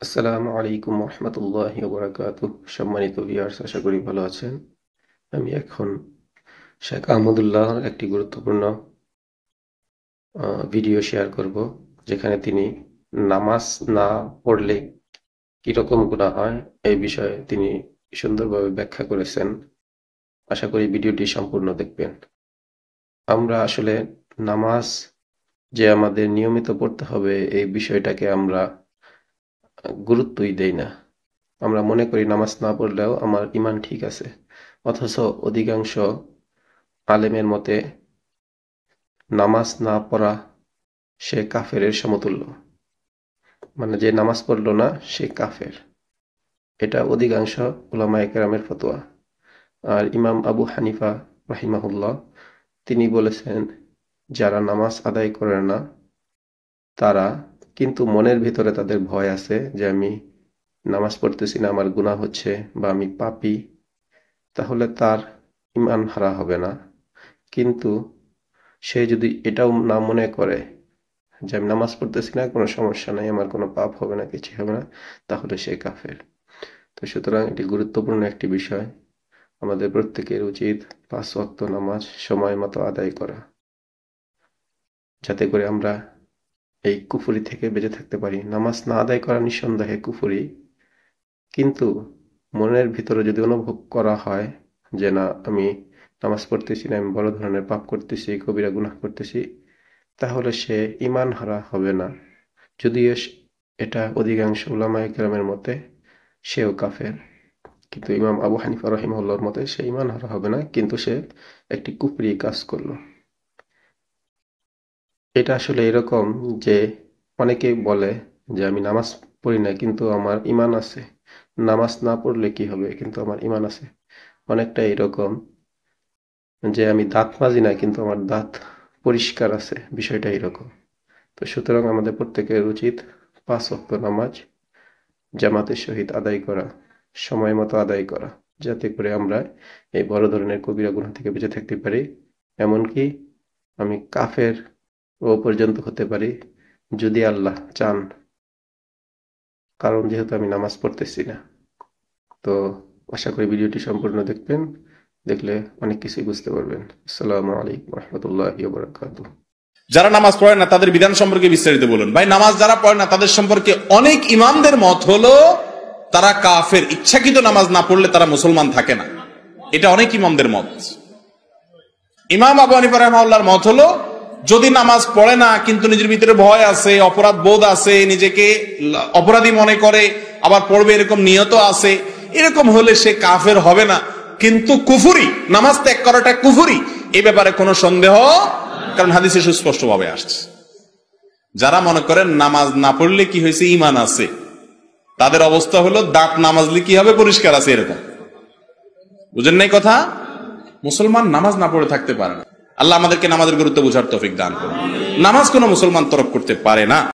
আসসালামু আলাইকুম রহমতুল্লাহি ওয়া বারাকাতুহু। সম্মানিত ভিউয়ার্স, আশা করি ভালো আছেন। আমি এখন শেখ আহমদুল্লাহর একটি গুরুত্বপূর্ণ ভিডিও শেয়ার করব, যেখানে তিনি নামাজ না পড়লে কিরকম গুনাহ হয় এই বিষয়ে তিনি সুন্দরভাবে ব্যাখ্যা করেছেন। আশা করি ভিডিওটি সম্পূর্ণ দেখবেন। আমরা আসলে নামাজ যে আমাদের নিয়মিত পড়তে হবে এই বিষয়টাকে আমরা গুরুত্বই দেই না। আমরা মনে করি নামাজ না পড়লেও আমার ঈমান ঠিক আছে, অথচ অধিকাংশ আলেমের মতে নামাজ না পড়া সে কাফেরের সমতুল্য। মানে যে নামাজ পড়লো না সে কাফের, এটা অধিকাংশ উলামায়ে কেরামের ফতোয়া। আর ইমাম আবু হানিফা রাহিমাহুল্লাহ তিনি বলেছেন, যারা নামাজ আদায় করে না তারা কিন্তু মনের ভিতরে তাদের ভয় আছে যে আমি নামাজ পড়তেছি না, আমার গুনাহ হচ্ছে বা আমি পাপী, তাহলে তার ঈমান হারা হবে না। কিন্তু সে যদি এটাও না মনে করে যে আমি নামাজ পড়তেছি না, কোনো সমস্যা নাই, আমার কোনো পাপ হবে না, কিছু হবে না, তাহলে সে কাফের। তো সুতরাং এটি গুরুত্বপূর্ণ একটি বিষয়। আমাদের প্রত্যেকের উচিত 5 ওয়াক্ত নামাজ সময় মতো আদায় করা, যাতে করে আমরা এই কুফরি থেকে বেঁচে থাকতে পারি। নামাজ না আদায় করা নিঃসন্দেহে কুফরি, কিন্তু মনের ভিতরে যদি অনুভব করা হয় যে না, আমি নামাজ পড়তেছি না, আমি বড় ধরনের পাপ করতেছি, কবিরা গুনাহ করতেছি, তাহলে সে ঈমান হারা হবে না। যদিও এটা অধিকাংশ উলামায়ে কেরামের মতে সেও কাফের, কিন্তু ইমাম আবু হানিফা রাহিমাহুল্লাহর মতে সে ঈমান হারা হবে না, কিন্তু সে একটি কুফরি কাজ করলো। এটা আসলে এরকম যে অনেকেই বলে যে আমি নামাজ পড়ি না কিন্তু আমার ঈমান আছে, নামাজ না পড়লে কি হবে কিন্তু আমার ঈমান আছে। অনেকটা এরকম যে আমি দাঁত মাজি না কিন্তু আমার দাঁত পরিষ্কার আছে, বিষয়টা এরকম। তো সুতরাং আমাদের প্রত্যেকের উচিত 5 ওয়াক্ত নামাজ জামাতের সহিত আদায় করা, সময় মতো আদায় করা, যাতে করে আমরা এই বড় ধরনের কবিরা গুনাহ থেকে বেঁচে থাকতে পারি। এমনকি আমি কাফের ও পর্যন্ত হতে পারি যদি আল্লাহ চান, কারণ যেহেতু আমি নামাজ পড়তেছি না। তো আশা করি ভিডিওটি সম্পূর্ণ দেখবেন, দেখলে অনেক কিছুই বুঝতে পারবেন। আসসালামু আলাইকুম রহমতুল্লাহি ওয়া বারাকাতুহু। যারা নামাজ পড়ে না তাদের বিধান সম্পর্কে বিস্তারিত বলুন। ভাই, নামাজ যারা পড়ে না তাদের সম্পর্কে অনেক ইমামদের মত হলো তারা কাফের। ইচ্ছাকৃত নামাজ না পড়লে তারা মুসলমান থাকে না, এটা অনেক ইমামদের মত। ইমাম আবু হানিফা রাহিমাহুল্লাহর মত হলো যদি নামাজ পড়ে না কিন্তু নিজের ভিতরে ভয় আছে, অপরাধ বোধ আছে, নিজেকে অপরাধী মনে করে, আবার পড়বে এরকম নিয়ত আছে, এরকম হলে সে কাফের হবে না, কিন্তু কুফরি, নামাজ ত্যাগ করাটা কুফরি, এই ব্যাপারে কোনো সন্দেহ, কারণ হাদিসে সুস্পষ্ট ভাবে আসছে। যারা মনে করেন নামাজ না পড়লে কি হয়েছে, ঈমান আছে, তাদের অবস্থা হলো দাঁত না মাজলে কি হবে, পরিষ্কার আছে, এরকম। বুঝেন নাই কথা? মুসলমান নামাজ না পড়ে থাকতে পারে না। আল্লাহ আমাদেরকে নামাজের গুরুত্ব বুঝার তৌফিক দান করুন। নামাজ কোনো মুসলমান তরক করতে পারে না।